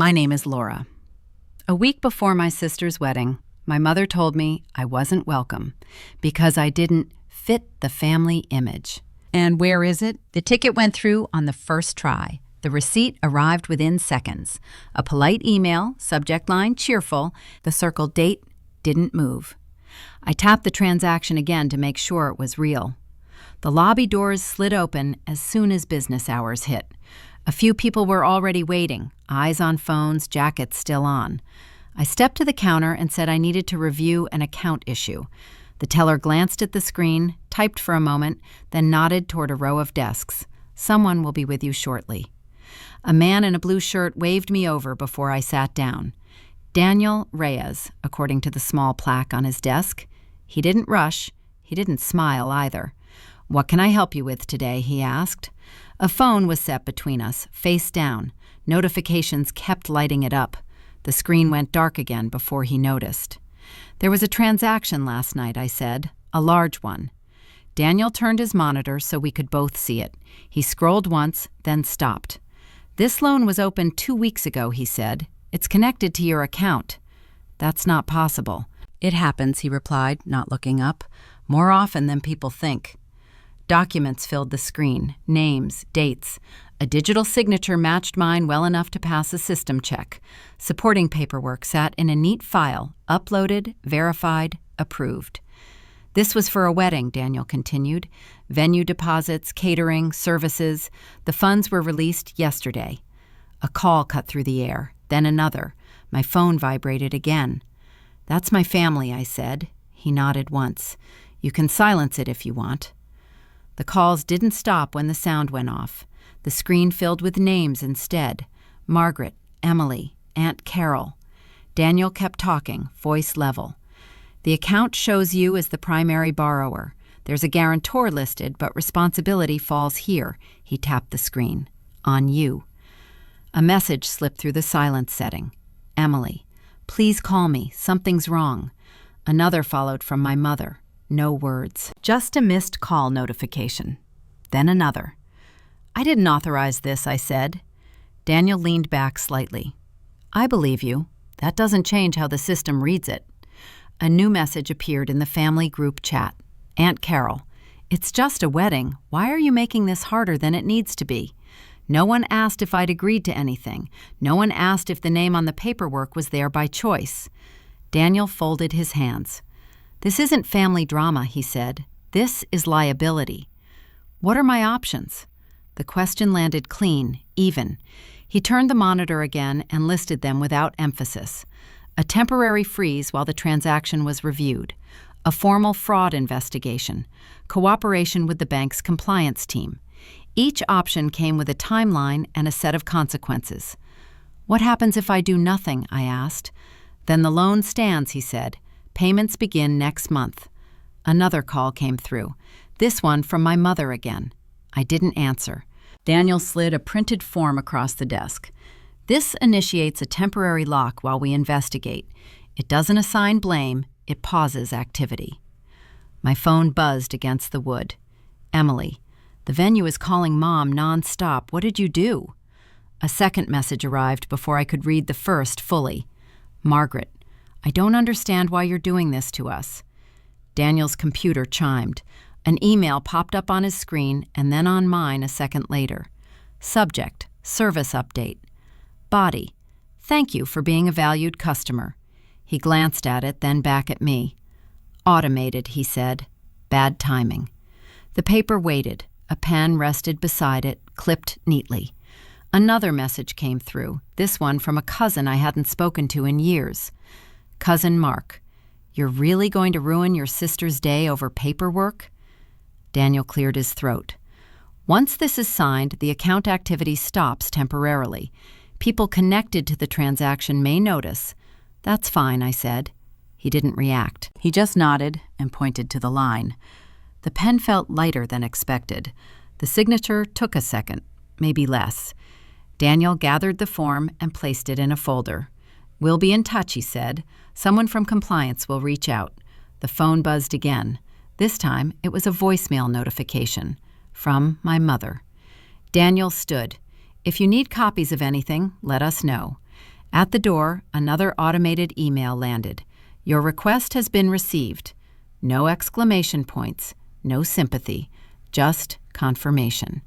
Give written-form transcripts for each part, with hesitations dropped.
My name is Laura. A week before my sister's wedding, my mother told me I wasn't welcome because I didn't fit the family image. And where is it? The ticket went through on the first try. The receipt arrived within seconds. A polite email, subject line cheerful, the circled date didn't move. I tapped the transaction again to make sure it was real. The lobby doors slid open as soon as business hours hit. A few people were already waiting, eyes on phones, jackets still on. I stepped to the counter and said I needed to review an account issue. The teller glanced at the screen, typed for a moment, then nodded toward a row of desks. Someone will be with you shortly. A man in a blue shirt waved me over before I sat down. Daniel Reyes, according to the small plaque on his desk. He didn't rush. He didn't smile either. "What can I help you with today?" he asked. A phone was set between us, face down. Notifications kept lighting it up. The screen went dark again before he noticed. "There was a transaction last night," I said, "a large one." Daniel turned his monitor so we could both see it. He scrolled once, then stopped. "This loan was opened 2 weeks ago," he said. "It's connected to your account." "That's not possible." "It happens," he replied, not looking up. "More often than people think." Documents filled the screen, names, dates. A digital signature matched mine well enough to pass a system check. Supporting paperwork sat in a neat file, uploaded, verified, approved. "This was for a wedding," Daniel continued. "Venue deposits, catering, services. The funds were released yesterday." A call cut through the air, then another. My phone vibrated again. "That's my family," I said. He nodded once. "You can silence it if you want." The calls didn't stop when the sound went off. The screen filled with names instead. Margaret, Emily, Aunt Carol. Daniel kept talking, voice level. "The account shows you as the primary borrower. There's a guarantor listed, but responsibility falls here." He tapped the screen. "On you." A message slipped through the silence setting. "Emily, please call me. Something's wrong." Another followed from my mother. No words. Just a missed call notification. Then another. "I didn't authorize this," I said. Daniel leaned back slightly. "I believe you. That doesn't change how the system reads it." A new message appeared in the family group chat. "Aunt Carol, it's just a wedding. Why are you making this harder than it needs to be? No one asked if I'd agreed to anything. No one asked if the name on the paperwork was there by choice." Daniel folded his hands. "This isn't family drama," he said. "This is liability." "What are my options?" The question landed clean, even. He turned the monitor again and listed them without emphasis. A temporary freeze while the transaction was reviewed. A formal fraud investigation. Cooperation with the bank's compliance team. Each option came with a timeline and a set of consequences. "What happens if I do nothing?" I asked. "Then the loan stands," he said. "Payments begin next month." Another call came through, this one from my mother again. I didn't answer. Daniel slid a printed form across the desk. "This initiates a temporary lock while we investigate. It doesn't assign blame, it pauses activity." My phone buzzed against the wood. "Emily, the venue is calling Mom nonstop. What did you do?" A second message arrived before I could read the first fully. "Margaret, I don't understand why you're doing this to us." Daniel's computer chimed. An email popped up on his screen and then on mine a second later. Subject, service update. Body, thank you for being a valued customer. He glanced at it, then back at me. Automated, he said. Bad timing. The paper waited. A pen rested beside it, clipped neatly. Another message came through, this one from a cousin I hadn't spoken to in years. "Cousin Mark, you're really going to ruin your sister's day over paperwork?" Daniel cleared his throat. "Once this is signed, the account activity stops temporarily. People connected to the transaction may notice." "That's fine," I said. He didn't react. He just nodded and pointed to the line. The pen felt lighter than expected. The signature took a second, maybe less. Daniel gathered the form and placed it in a folder. "We'll be in touch," he said. "Someone from compliance will reach out." The phone buzzed again. This time, it was a voicemail notification from my mother. Daniel stood. "If you need copies of anything, let us know." At the door, another automated email landed. Your request has been received. No exclamation points, no sympathy, just confirmation.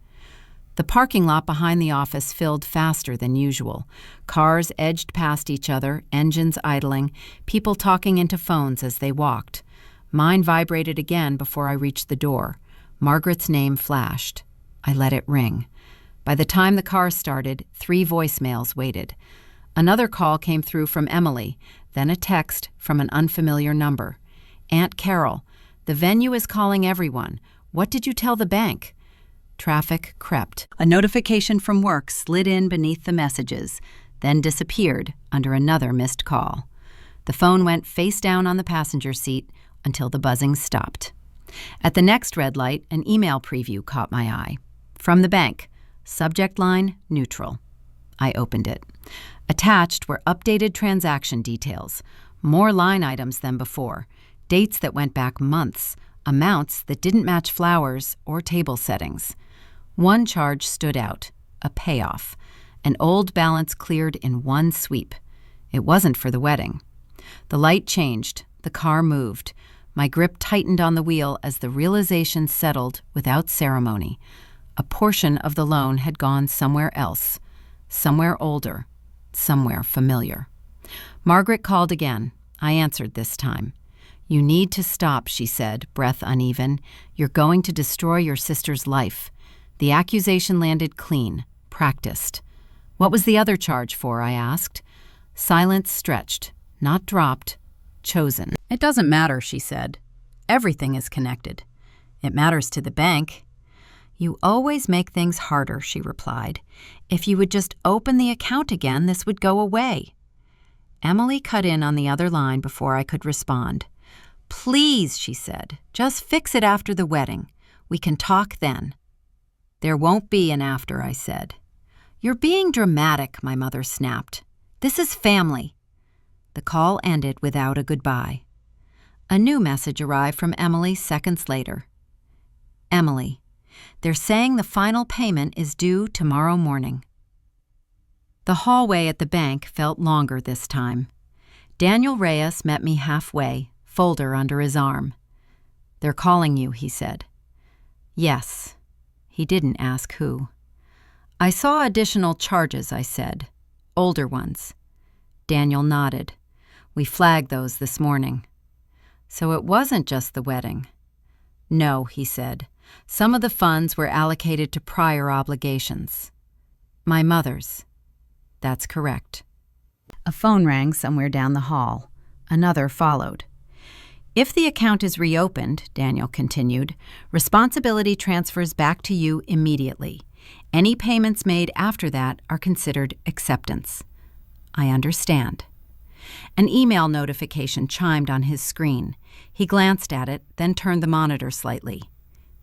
The parking lot behind the office filled faster than usual. Cars edged past each other, engines idling, people talking into phones as they walked. Mine vibrated again before I reached the door. Margaret's name flashed. I let it ring. By the time the car started, 3 voicemails waited. Another call came through from Emily, then a text from an unfamiliar number. Aunt Carol, the venue is calling everyone. What did you tell the bank? Traffic crept. A notification from work slid in beneath the messages, then disappeared under another missed call. The phone went face down on the passenger seat until the buzzing stopped. At the next red light, an email preview caught my eye. From the bank, subject line, neutral. I opened it. Attached were updated transaction details, more line items than before, dates that went back months, amounts that didn't match flowers or table settings. One charge stood out, a payoff. An old balance cleared in one sweep. It wasn't for the wedding. The light changed. The car moved. My grip tightened on the wheel as the realization settled without ceremony. A portion of the loan had gone somewhere else, somewhere older, somewhere familiar. Margaret called again. I answered this time. You need to stop, she said, breath uneven. You're going to destroy your sister's life. The accusation landed clean, practiced. What was the other charge for, I asked. Silence stretched, not dropped, chosen. It doesn't matter, she said. Everything is connected. It matters to the bank. You always make things harder, she replied. If you would just open the account again, this would go away. Emily cut in on the other line before I could respond. Please, she said, just fix it after the wedding. We can talk then. There won't be an after, I said. You're being dramatic, my mother snapped. This is family. The call ended without a goodbye. A new message arrived from Emily seconds later. Emily, they're saying the final payment is due tomorrow morning. The hallway at the bank felt longer this time. Daniel Reyes met me halfway, folder under his arm. They're calling you, he said. Yes. He didn't ask who. I saw additional charges, I said. Older ones. Daniel nodded. We flagged those this morning. So it wasn't just the wedding. No, he said. Some of the funds were allocated to prior obligations. My mother's. That's correct. A phone rang somewhere down the hall. Another followed. If the account is reopened, Daniel continued, responsibility transfers back to you immediately. Any payments made after that are considered acceptance. I understand. An email notification chimed on his screen. He glanced at it, then turned the monitor slightly.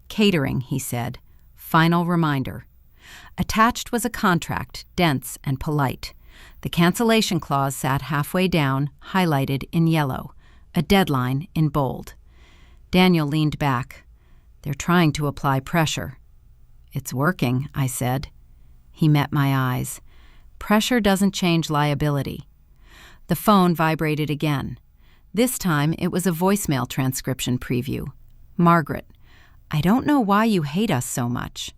Catering, he said. Final reminder. Attached was a contract, dense and polite. The cancellation clause sat halfway down, highlighted in yellow. A deadline in bold. Daniel leaned back. They're trying to apply pressure. It's working, I said. He met my eyes. Pressure doesn't change liability. The phone vibrated again. This time it was a voicemail transcription preview. Margaret, I don't know why you hate us so much.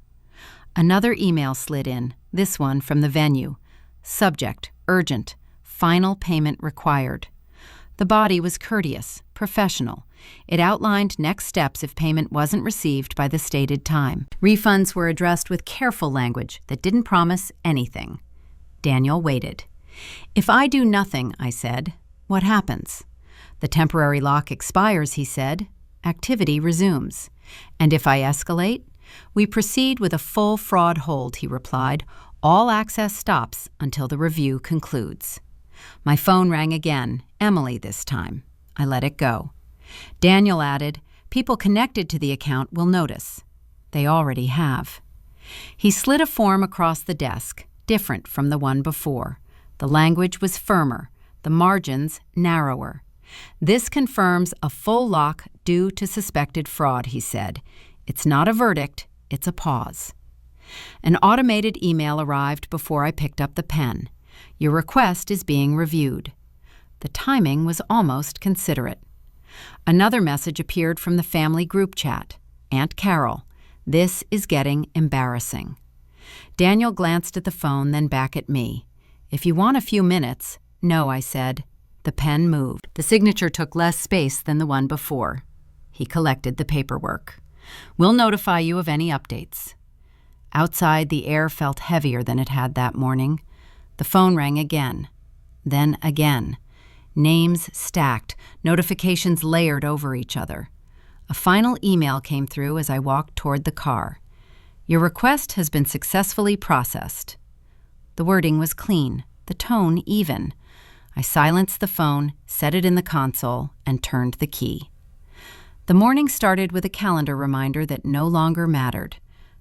Another email slid in, this one from the venue. Subject, urgent, final payment required. The body was courteous, professional. It outlined next steps if payment wasn't received by the stated time. Refunds were addressed with careful language that didn't promise anything. Daniel waited. If I do nothing, I said, what happens? The temporary lock expires, he said. Activity resumes. And if I escalate? We proceed with a full fraud hold, he replied. All access stops until the review concludes. My phone rang again, Emily this time. I let it go. Daniel added, people connected to the account will notice. They already have. He slid a form across the desk, different from the one before. The language was firmer, the margins narrower. This confirms a full lock due to suspected fraud, he said. It's not a verdict, it's a pause. An automated email arrived before I picked up the pen. Your request is being reviewed. The timing was almost considerate. Another message appeared from the family group chat. Aunt Carol, this is getting embarrassing. Daniel glanced at the phone, then back at me. If you want a few minutes. No, I said. The pen moved. The signature took less space than the one before. He collected the paperwork. We'll notify you of any updates. Outside, the air felt heavier than it had that morning. The phone rang again. Then again. Names stacked, notifications layered over each other. A final email came through as I walked toward the car. Your request has been successfully processed. The wording was clean, the tone even. I silenced the phone, set it in the console, and turned the key. The morning started with a calendar reminder that no longer mattered.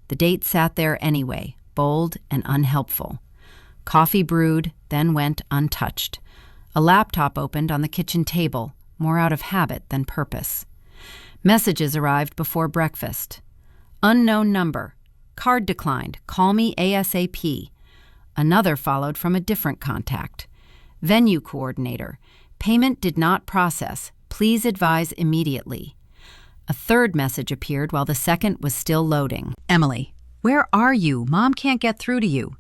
The date sat there anyway, bold and unhelpful. Coffee brewed, then went untouched. A laptop opened on the kitchen table, more out of habit than purpose. Messages arrived before breakfast. Unknown number. Card declined. Call me ASAP. Another followed from a different contact. Venue coordinator. Payment did not process. Please advise immediately. A third message appeared while the second was still loading. Emily, where are you? Mom can't get through to you.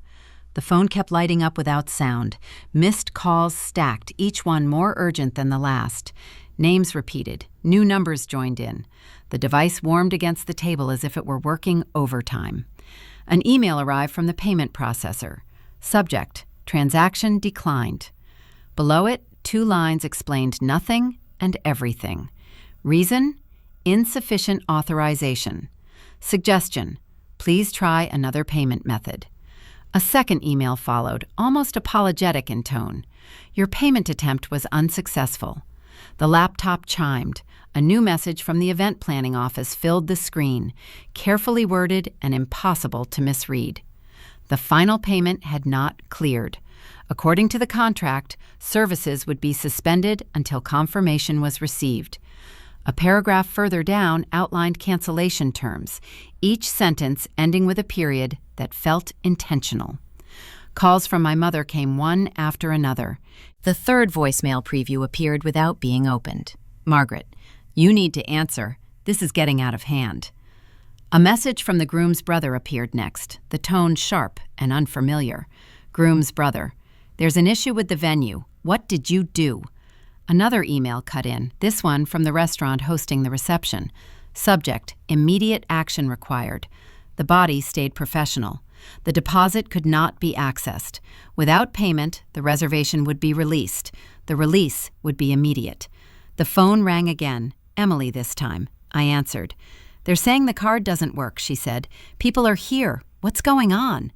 The phone kept lighting up without sound. Missed calls stacked, each one more urgent than the last. Names repeated. New numbers joined in. The device warmed against the table as if it were working overtime. An email arrived from the payment processor. Subject, transaction declined. Below it, 2 lines explained nothing and everything. Reason, insufficient authorization. Suggestion, please try another payment method. A second email followed, almost apologetic in tone. Your payment attempt was unsuccessful. The laptop chimed. A new message from the event planning office filled the screen, carefully worded and impossible to misread. The final payment had not cleared. According to the contract, services would be suspended until confirmation was received. A paragraph further down outlined cancellation terms, each sentence ending with a period that felt intentional. Calls from my mother came one after another. The third voicemail preview appeared without being opened. Margaret, you need to answer. This is getting out of hand. A message from the groom's brother appeared next, the tone sharp and unfamiliar. Groom's brother, there's an issue with the venue. What did you do? Another email cut in, this one from the restaurant hosting the reception. Subject, immediate action required. The body stayed professional. The deposit could not be accessed. Without payment, the reservation would be released. The release would be immediate. The phone rang again. Emily this time. I answered. They're saying the card doesn't work, she said. People are here. What's going on?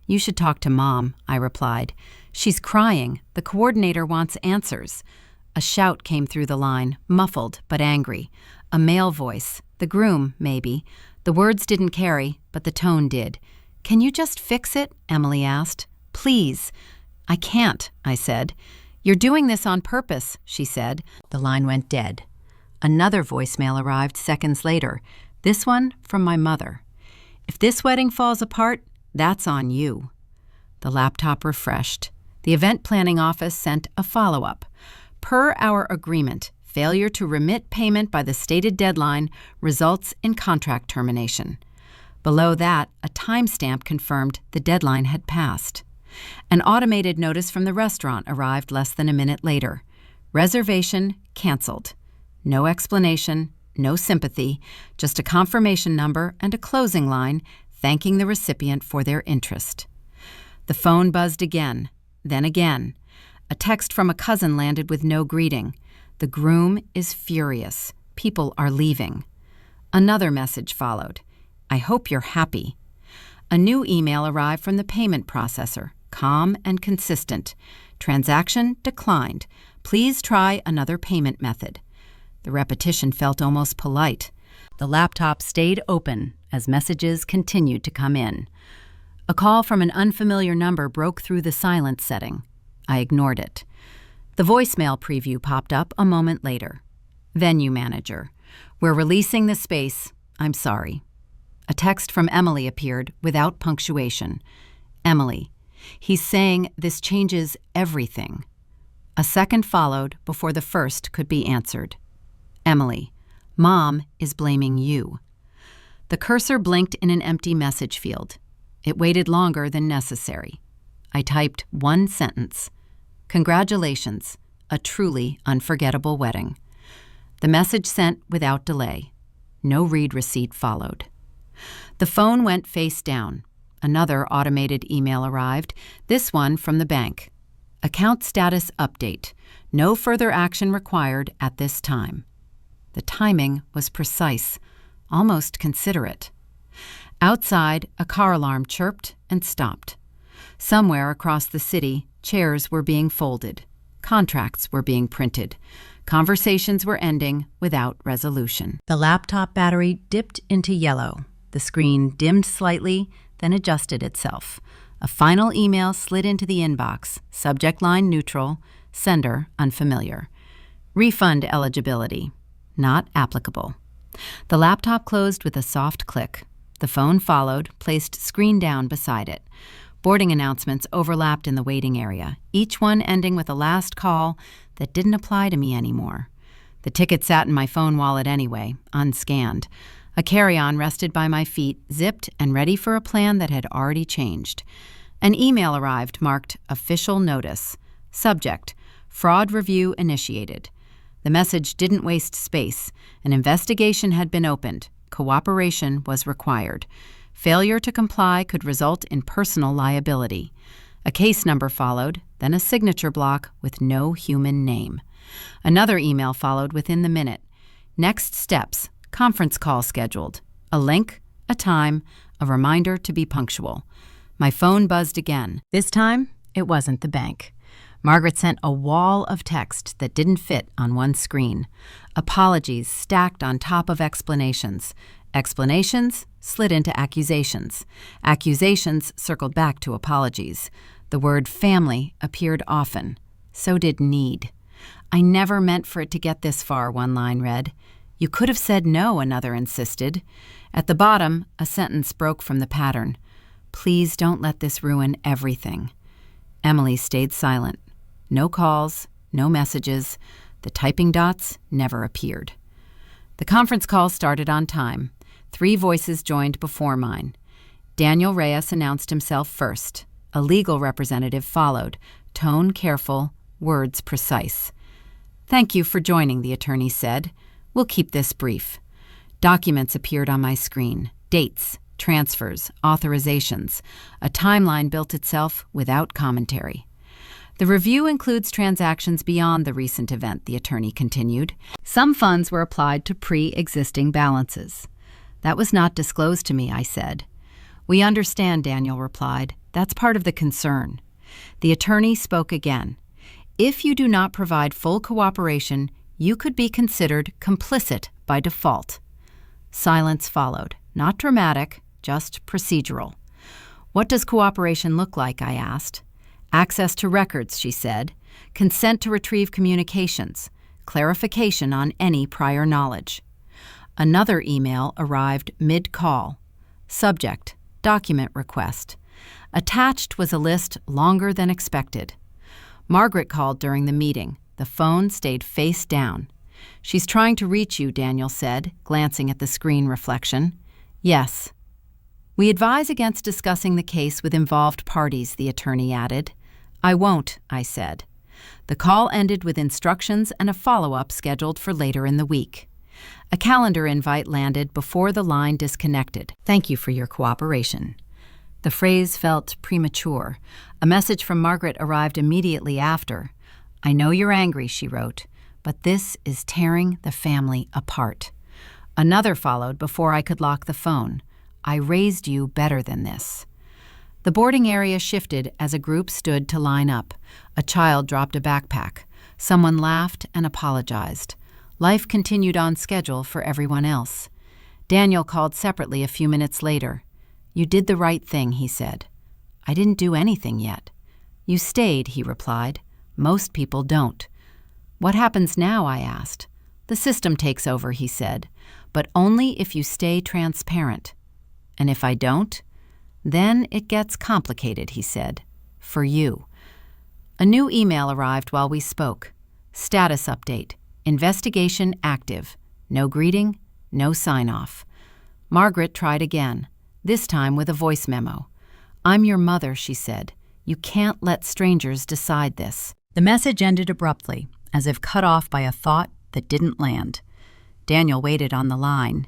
You should talk to Mom, I replied. She's crying. The coordinator wants answers. A shout came through the line, muffled but angry. A male voice. The groom, maybe. The words didn't carry, but the tone did. Can you just fix it? Emily asked. Please. I can't, I said. You're doing this on purpose, she said. The line went dead. Another voicemail arrived seconds later, this one from my mother. If this wedding falls apart, that's on you. The laptop refreshed. The event planning office sent a follow-up. Per our agreement, failure to remit payment by the stated deadline results in contract termination. Below that, a timestamp confirmed the deadline had passed. An automated notice from the restaurant arrived less than a minute later. Reservation canceled. No explanation, no sympathy, just a confirmation number and a closing line thanking the recipient for their interest. The phone buzzed again, then again. A text from a cousin landed with no greeting. The groom is furious. People are leaving. Another message followed. I hope you're happy. A new email arrived from the payment processor, calm and consistent. Transaction declined. Please try another payment method. The repetition felt almost polite. The laptop stayed open as messages continued to come in. A call from an unfamiliar number broke through the silence setting. I ignored it. The voicemail preview popped up a moment later. Venue manager. We're releasing the space. I'm sorry. A text from Emily appeared without punctuation. Emily, He's saying this changes everything. A second followed before the first could be answered. Emily, Mom is blaming you. The cursor blinked in an empty message field. It waited longer than necessary. I typed one sentence. Congratulations, a truly unforgettable wedding. The message sent without delay. No read receipt followed. The phone went face down. Another automated email arrived, this one from the bank. Account status update. No further action required at this time. The timing was precise, almost considerate. Outside, a car alarm chirped and stopped. Somewhere across the city, chairs were being folded. Contracts were being printed. Conversations were ending without resolution. The laptop battery dipped into yellow. The screen dimmed slightly, then adjusted itself. A final email slid into the inbox, subject line neutral, sender unfamiliar. Refund eligibility, not applicable. The laptop closed with a soft click. The phone followed, placed screen down beside it. Boarding announcements overlapped in the waiting area, each one ending with a last call that didn't apply to me anymore. The ticket sat in my phone wallet anyway, unscanned. A carry-on rested by my feet, zipped and ready for a plan that had already changed. An email arrived marked Official Notice. Subject, Fraud Review Initiated. The message didn't waste space. An investigation had been opened. Cooperation was required. Failure to comply could result in personal liability. A case number followed, then a signature block with no human name. Another email followed within the minute. Next steps, conference call scheduled. A link, a time, a reminder to be punctual. My phone buzzed again. This time, it wasn't the bank. Margaret sent a wall of text that didn't fit on one screen. Apologies stacked on top of explanations. Explanations slid into accusations. Accusations circled back to apologies. The word family appeared often. So did need. I never meant for it to get this far, one line read. You could have said no, another insisted. At the bottom, a sentence broke from the pattern. Please don't let this ruin everything. Emily stayed silent. No calls, no messages. The typing dots never appeared. The conference call started on time. 3 voices joined before mine. Daniel Reyes announced himself first. A legal representative followed, tone careful, words precise. Thank you for joining, the attorney said. We'll keep this brief. Documents appeared on my screen. Dates, transfers, authorizations. A timeline built itself without commentary. The review includes transactions beyond the recent event, the attorney continued. Some funds were applied to pre-existing balances. That was not disclosed to me, I said. We understand, Daniel replied. That's part of the concern. The attorney spoke again. If you do not provide full cooperation, you could be considered complicit by default. Silence followed. Not dramatic, just procedural. What does cooperation look like, I asked. Access to records, she said. Consent to retrieve communications. Clarification on any prior knowledge. Another email arrived mid-call. Subject, document request. Attached was a list longer than expected. Margaret called during the meeting. The phone stayed face down. She's trying to reach you, Daniel said, glancing at the screen reflection. Yes. We advise against discussing the case with involved parties, the attorney added. I won't, I said. The call ended with instructions and a follow-up scheduled for later in the week. A calendar invite landed before the line disconnected. Thank you for your cooperation. The phrase felt premature. A message from Margaret arrived immediately after. I know you're angry, she wrote, but this is tearing the family apart. Another followed before I could lock the phone. I raised you better than this. The boarding area shifted as a group stood to line up. A child dropped a backpack. Someone laughed and apologized. Life continued on schedule for everyone else. Daniel called separately a few minutes later. You did the right thing, he said. I didn't do anything yet. You stayed, he replied. Most people don't. What happens now, I asked. The system takes over, he said, but only if you stay transparent. And if I don't? Then it gets complicated, he said. For you. A new email arrived while we spoke. Status update. Investigation active. No greeting, no sign-off. Margaret tried again, this time with a voice memo. "I'm your mother," she said. "You can't let strangers decide this." The message ended abruptly, as if cut off by a thought that didn't land. Daniel waited on the line.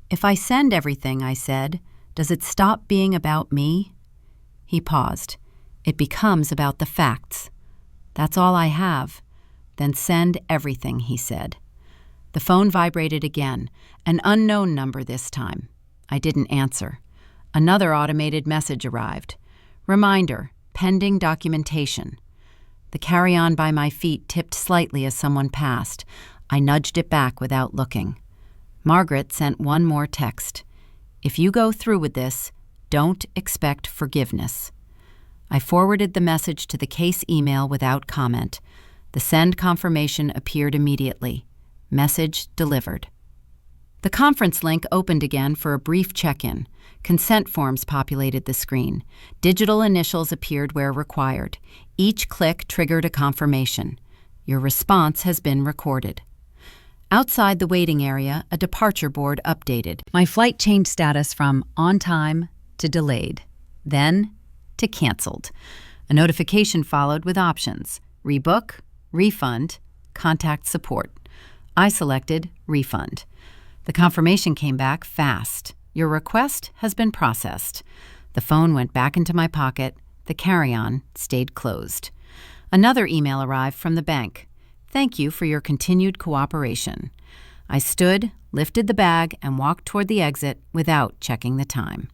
"If I send everything," I said, "does it stop being about me?" He paused. "It becomes about the facts. That's all I have." "Then send everything," he said. The phone vibrated again, an unknown number this time. I didn't answer. Another automated message arrived. "Reminder, pending documentation." The carry-on by my feet tipped slightly as someone passed. I nudged it back without looking. Margaret sent one more text. "If you go through with this, don't expect forgiveness." I forwarded the message to the case email without comment. The send confirmation appeared immediately. Message delivered. The conference link opened again for a brief check-in. Consent forms populated the screen. Digital initials appeared where required. Each click triggered a confirmation. Your response has been recorded. Outside the waiting area, a departure board updated. My flight changed status from on time to delayed, then to canceled. A notification followed with options: rebook, refund, contact support. I selected refund. The confirmation came back fast. Your request has been processed. The phone went back into my pocket. The carry-on stayed closed. Another email arrived from the bank. "Thank you for your continued cooperation." I stood, lifted the bag, and walked toward the exit without checking the time.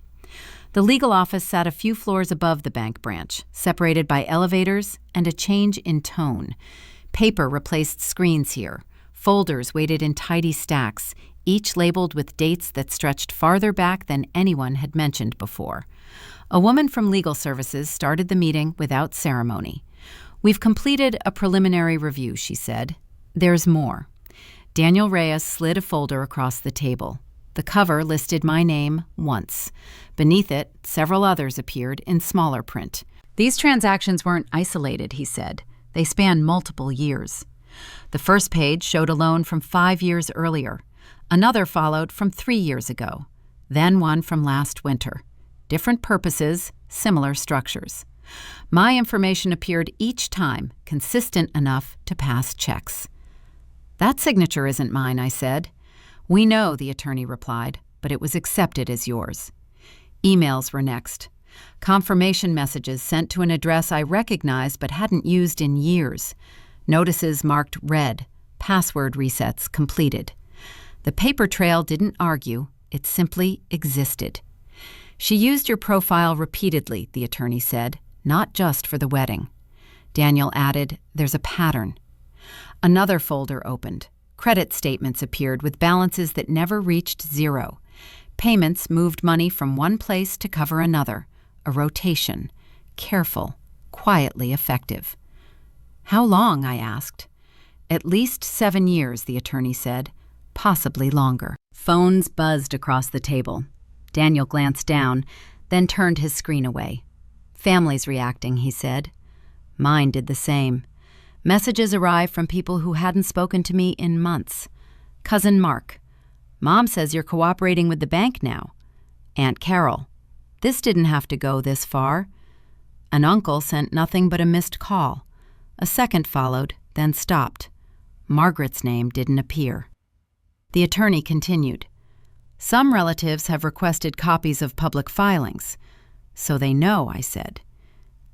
The legal office sat a few floors above the bank branch, separated by elevators and a change in tone. Paper replaced screens here. Folders waited in tidy stacks, each labeled with dates that stretched farther back than anyone had mentioned before. A woman from legal services started the meeting without ceremony. "We've completed a preliminary review," she said. "There's more." Daniel Reyes slid a folder across the table. The cover listed my name once. Beneath it, several others appeared in smaller print. "These transactions weren't isolated," he said. "They span multiple years." The first page showed a loan from 5 years earlier. Another followed from 3 years ago. Then one from last winter. Different purposes, similar structures. My information appeared each time, consistent enough to pass checks. "That signature isn't mine," I said. "We know," the attorney replied, "but it was accepted as yours." Emails were next. Confirmation messages sent to an address I recognized but hadn't used in years. Notices marked red, password resets completed. The paper trail didn't argue, it simply existed. "She used your profile repeatedly," the attorney said, "not just for the wedding." Daniel added, "There's a pattern." Another folder opened. Credit statements appeared with balances that never reached zero. Payments moved money from one place to cover another. A rotation. Careful, quietly effective. "How long?" I asked. "At least 7 years," the attorney said. "Possibly longer." Phones buzzed across the table. Daniel glanced down, then turned his screen away. "Family's reacting," he said. Mine did the same. Messages arrived from people who hadn't spoken to me in months. Cousin Mark. "Mom says you're cooperating with the bank now." Aunt Carol. "This didn't have to go this far." An uncle sent nothing but a missed call. A second followed, then stopped. Margaret's name didn't appear. The attorney continued. "Some relatives have requested copies of public filings." "So they know," I said.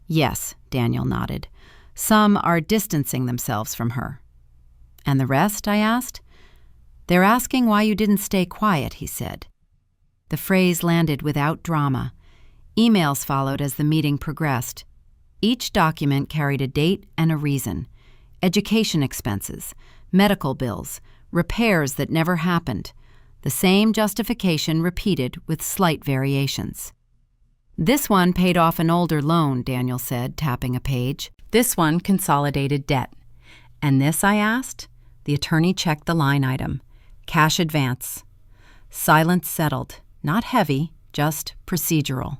"Yes," Daniel nodded. "Some are distancing themselves from her." "And the rest?" I asked. "They're asking why you didn't stay quiet," he said. The phrase landed without drama. Emails followed as the meeting progressed. Each document carried a date and a reason. Education expenses, medical bills, repairs that never happened. The same justification repeated with slight variations. "This one paid off an older loan," Daniel said, tapping a page. "This one consolidated debt." "And this?" I asked. The attorney checked the line item. "Cash advance." Silence settled. Not heavy, just procedural.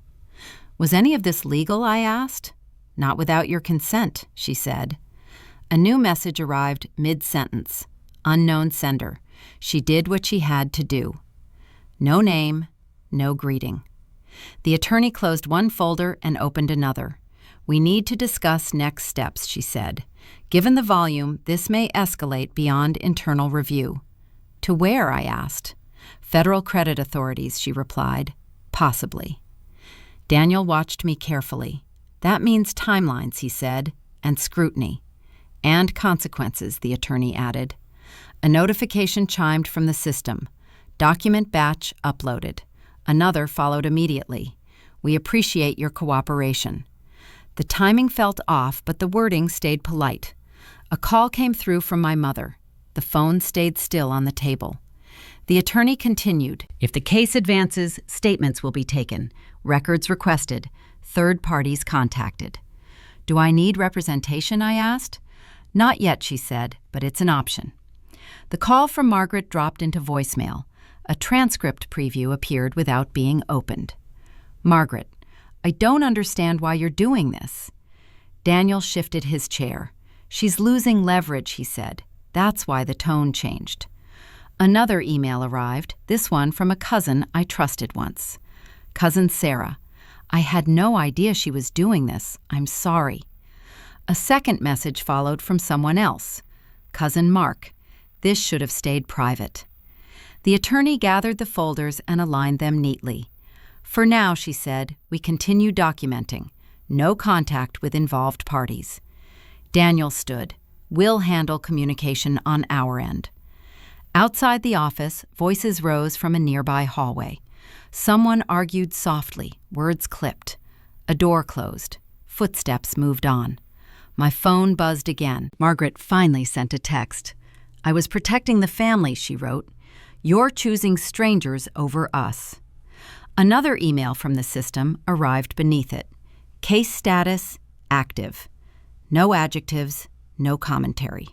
"Was any of this legal?" I asked. Not without your consent, she said. A new message arrived mid-sentence. Unknown sender. She did what she had to do. No name, no greeting. The attorney closed one folder and opened another. We need to discuss next steps, she said. Given the volume, this may escalate beyond internal review. To where, I asked. Federal credit authorities, she replied. Possibly. Daniel watched me carefully. That means timelines, he said, and scrutiny. And consequences, the attorney added. A notification chimed from the system. Document batch uploaded. Another followed immediately. We appreciate your cooperation. The timing felt off, but the wording stayed polite. A call came through from my mother. The phone stayed still on the table. The attorney continued. If the case advances, statements will be taken. Records requested. Third parties contacted. Do I need representation, I asked. Not yet, she said, but it's an option. The call from Margaret dropped into voicemail. A transcript preview appeared without being opened. Margaret, I don't understand why you're doing this. Daniel shifted his chair. She's losing leverage, he said. That's why the tone changed. Another email arrived, this one from a cousin I trusted once. Cousin Sarah. I had no idea she was doing this. I'm sorry. A second message followed from someone else. Cousin Mark. This should have stayed private. The attorney gathered the folders and aligned them neatly. For now, she said, we continue documenting. No contact with involved parties. Daniel stood. We'll handle communication on our end. Outside the office, voices rose from a nearby hallway. Someone argued softly, words clipped. A door closed. Footsteps moved on. My phone buzzed again. Margaret finally sent a text. I was protecting the family, she wrote. You're choosing strangers over us. Another email from the system arrived beneath it. Case status, active. No adjectives, no commentary.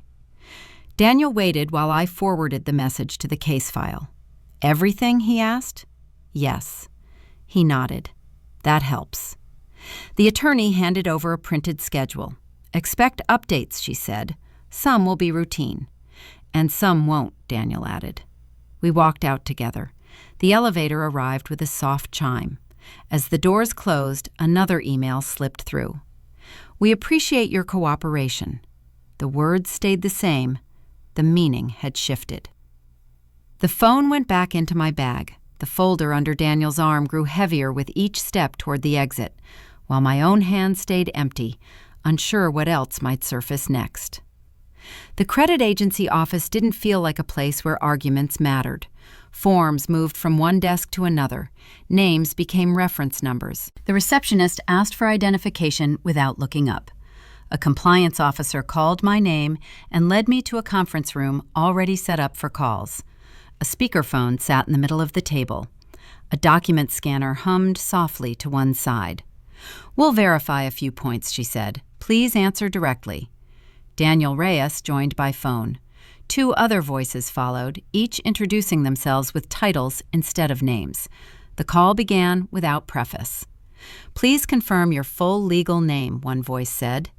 Daniel waited while I forwarded the message to the case file. Everything, he asked? Yes. He nodded. That helps. The attorney handed over a printed schedule. Expect updates, she said. Some will be routine. And some won't, Daniel added. We walked out together. The elevator arrived with a soft chime. As the doors closed, another email slipped through. We appreciate your cooperation. The words stayed the same. The meaning had shifted. The phone went back into my bag. The folder under Daniel's arm grew heavier with each step toward the exit, while my own hand stayed empty, unsure what else might surface next. The credit agency office didn't feel like a place where arguments mattered. Forms moved from one desk to another. Names became reference numbers. The receptionist asked for identification without looking up. A compliance officer called my name and led me to a conference room already set up for calls. A speakerphone sat in the middle of the table. A document scanner hummed softly to one side. We'll verify a few points, she said. Please answer directly. Daniel Reyes joined by phone. Two other voices followed, each introducing themselves with titles instead of names. The call began without preface. Please confirm your full legal name, one voice said.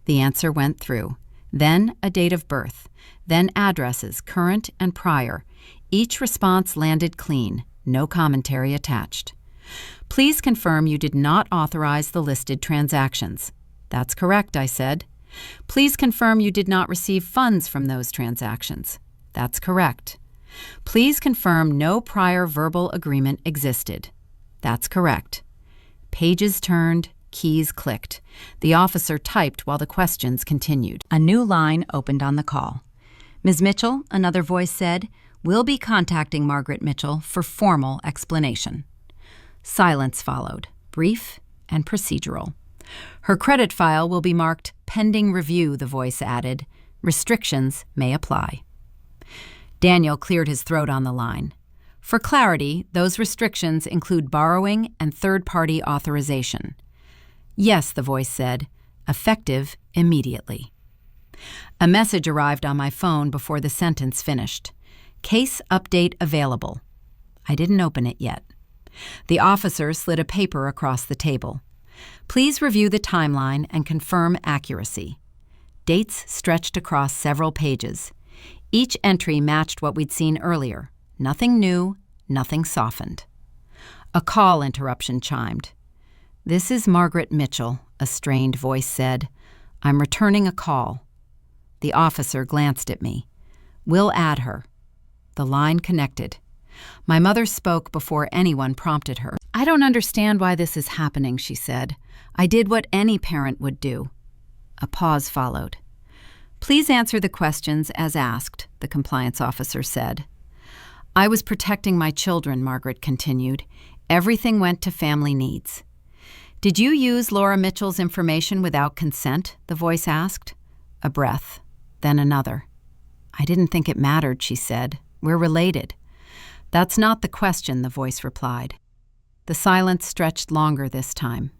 The answer went through. Then a date of birth. Then addresses, current and prior. Each response landed clean, no commentary attached. Please confirm you did not authorize the listed transactions. That's correct, I said. Please confirm you did not receive funds from those transactions. That's correct. Please confirm no prior verbal agreement existed. That's correct. Pages turned, keys clicked. The officer typed while the questions continued. A new line opened on the call. Ms. Mitchell, another voice said, we'll be contacting Margaret Mitchell for formal explanation. Silence followed, brief and procedural. Her credit file will be marked pending review, the voice added. Restrictions may apply. Daniel cleared his throat on the line. For clarity, those restrictions include borrowing and third-party authorization. Yes, the voice said, effective immediately. A message arrived on my phone before the sentence finished. Case update available. I didn't open it yet. The officer slid a paper across the table. Please review the timeline and confirm accuracy. Dates stretched across several pages. Each entry matched what we'd seen earlier. Nothing new, nothing softened. A call interruption chimed. "This is Margaret Mitchell," a strained voice said. "I'm returning a call." The officer glanced at me. "We'll add her." The line connected. My mother spoke before anyone prompted her. "I don't understand why this is happening," she said. "I did what any parent would do." A pause followed. "Please answer the questions as asked," the compliance officer said. "I was protecting my children," Margaret continued. "Everything went to family needs." "Did you use Laura Mitchell's information without consent?" the voice asked. A breath, then another. "I didn't think it mattered," she said. "We're related." "That's not the question," the voice replied. The silence stretched longer this time.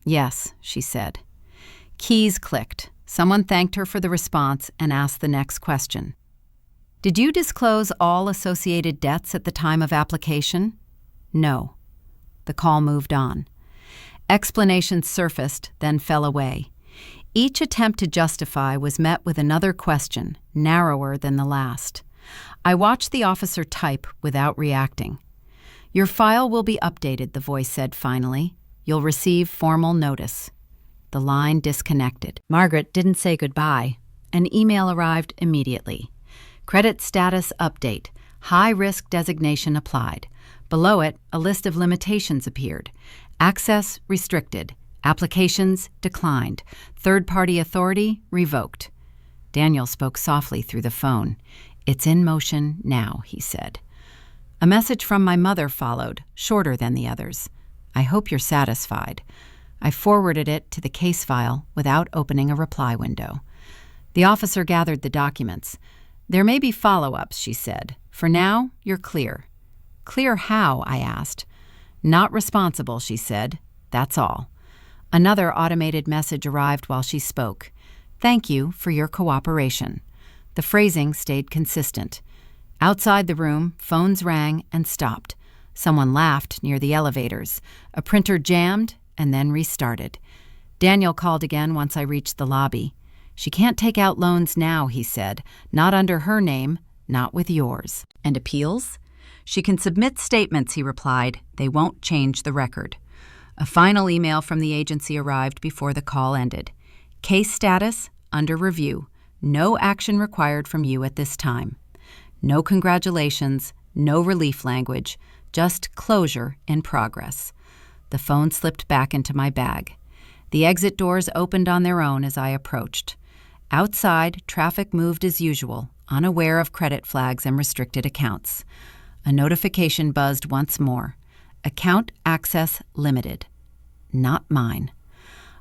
"Yes," she said. Keys clicked. Someone thanked her for the response and asked the next question. "Did you disclose all associated debts at the time of application?" "No." The call moved on. Explanations surfaced, then fell away. Each attempt to justify was met with another question, narrower than the last. I watched the officer type without reacting. "Your file will be updated," the voice said finally. "You'll receive formal notice." The line disconnected. Margaret didn't say goodbye. An email arrived immediately. "Credit status update. High-risk designation applied." Below it, a list of limitations appeared. Access restricted. Applications declined. Third-party authority revoked. Daniel spoke softly through the phone. "It's in motion now," he said. A message from my mother followed, shorter than the others. "I hope you're satisfied." I forwarded it to the case file without opening a reply window. The officer gathered the documents. "There may be follow-ups," she said. "For now, you're clear." "Clear how?" I asked. "Not responsible," she said. "That's all." Another automated message arrived while she spoke. "Thank you for your cooperation." The phrasing stayed consistent. Outside the room, phones rang and stopped. Someone laughed near the elevators. A printer jammed and then restarted. Daniel called again once I reached the lobby. "She can't take out loans now," he said. "Not under her name, not with yours." "And appeals?" "She can submit statements," he replied. "They won't change the record." A final email from the agency arrived before the call ended. "Case status, under review. No action required from you at this time." No congratulations, no relief language, just closure in progress. The phone slipped back into my bag. The exit doors opened on their own as I approached. Outside, traffic moved as usual, unaware of credit flags and restricted accounts. A notification buzzed once more. "Account access limited." Not mine.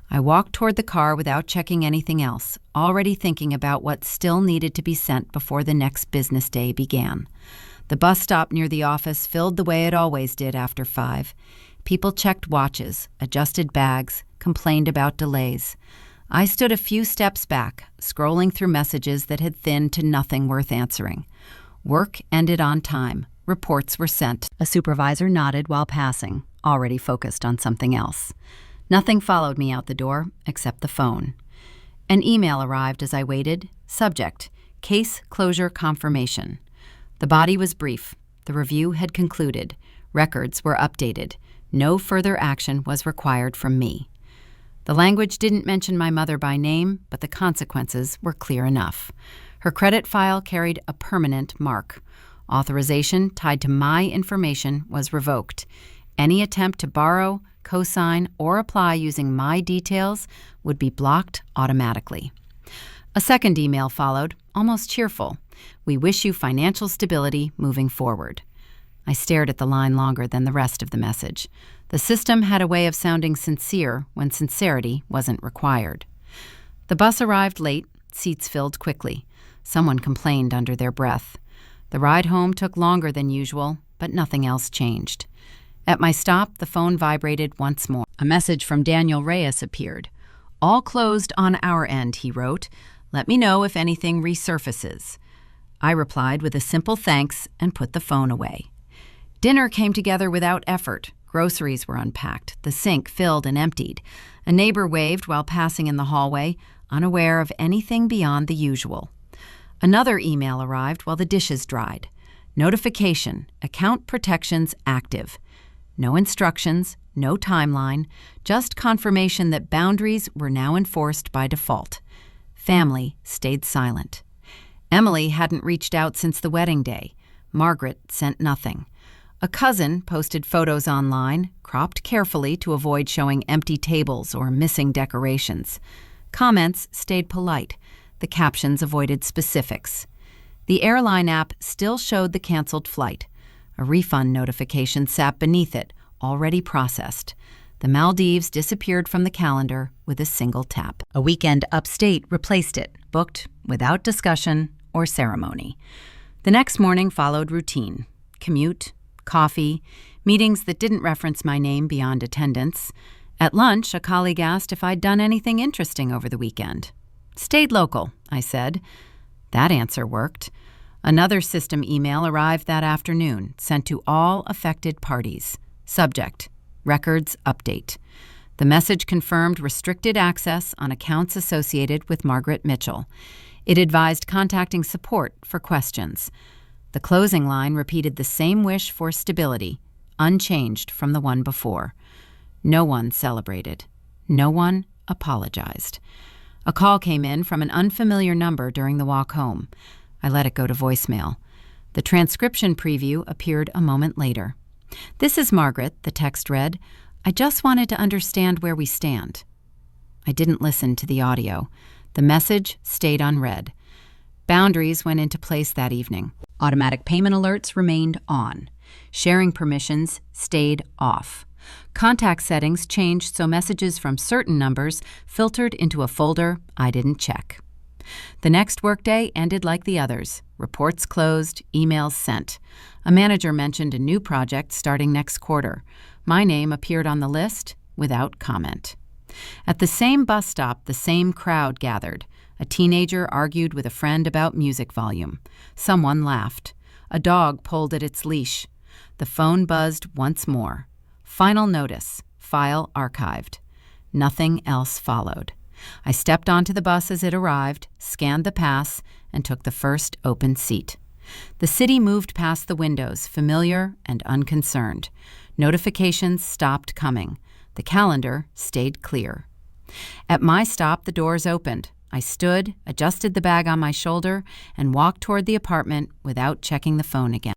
I walked toward the car without checking anything else, already thinking about what still needed to be sent before the next business day began. The bus stop near the office filled the way it always did after 5. People checked watches, adjusted bags, complained about delays. I stood a few steps back, scrolling through messages that had thinned to nothing worth answering. Work ended on time. Reports were sent. A supervisor nodded while passing, already focused on something else. Nothing followed me out the door except the phone. An email arrived as I waited. Subject: Case closure confirmation. The body was brief. The review had concluded. Records were updated. No further action was required from me. The language didn't mention my mother by name, but the consequences were clear enough. Her credit file carried a permanent mark. Authorization tied to my information was revoked. Any attempt to borrow, co-sign, or apply using my details would be blocked automatically. A second email followed, almost cheerful. "We wish you financial stability moving forward." I stared at the line longer than the rest of the message. The system had a way of sounding sincere when sincerity wasn't required. The bus arrived late, seats filled quickly. Someone complained under their breath. The ride home took longer than usual, but nothing else changed. At my stop, the phone vibrated once more. A message from Daniel Reyes appeared. "All closed on our end," he wrote. "Let me know if anything resurfaces." I replied with a simple thanks and put the phone away. Dinner came together without effort. Groceries were unpacked, the sink filled and emptied. A neighbor waved while passing in the hallway, unaware of anything beyond the usual. Another email arrived while the dishes dried. Notification, account protections active. No instructions, no timeline, just confirmation that boundaries were now enforced by default. Family stayed silent. Emily hadn't reached out since the wedding day. Margaret sent nothing. A cousin posted photos online, cropped carefully to avoid showing empty tables or missing decorations. Comments stayed polite. The captions avoided specifics. The airline app still showed the canceled flight. A refund notification sat beneath it, already processed. The Maldives disappeared from the calendar with a single tap. A weekend upstate replaced it, booked without discussion or ceremony. The next morning followed routine. Commute, coffee, meetings that didn't reference my name beyond attendance. At lunch, a colleague asked if I'd done anything interesting over the weekend. Stayed local, I said. That answer worked. Another system email arrived that afternoon, sent to all affected parties. Subject: Records Update. The message confirmed restricted access on accounts associated with Margaret Mitchell. It advised contacting support for questions. The closing line repeated the same wish for stability, unchanged from the one before. No one celebrated. No one apologized. A call came in from an unfamiliar number during the walk home. I let it go to voicemail. The transcription preview appeared a moment later. "This is Margaret," the text read. "I just wanted to understand where we stand." I didn't listen to the audio. The message stayed unread. Boundaries went into place that evening. Automatic payment alerts remained on. Sharing permissions stayed off. Contact settings changed so messages from certain numbers filtered into a folder I didn't check. The next workday ended like the others. Reports closed, emails sent. A manager mentioned a new project starting next quarter. My name appeared on the list without comment. At the same bus stop, the same crowd gathered. A teenager argued with a friend about music volume. Someone laughed. A dog pulled at its leash. The phone buzzed once more. Final notice. File archived. Nothing else followed. I stepped onto the bus as it arrived, scanned the pass, and took the first open seat. The city moved past the windows, familiar and unconcerned. Notifications stopped coming. The calendar stayed clear. At my stop, the doors opened. I stood, adjusted the bag on my shoulder, and walked toward the apartment without checking the phone again.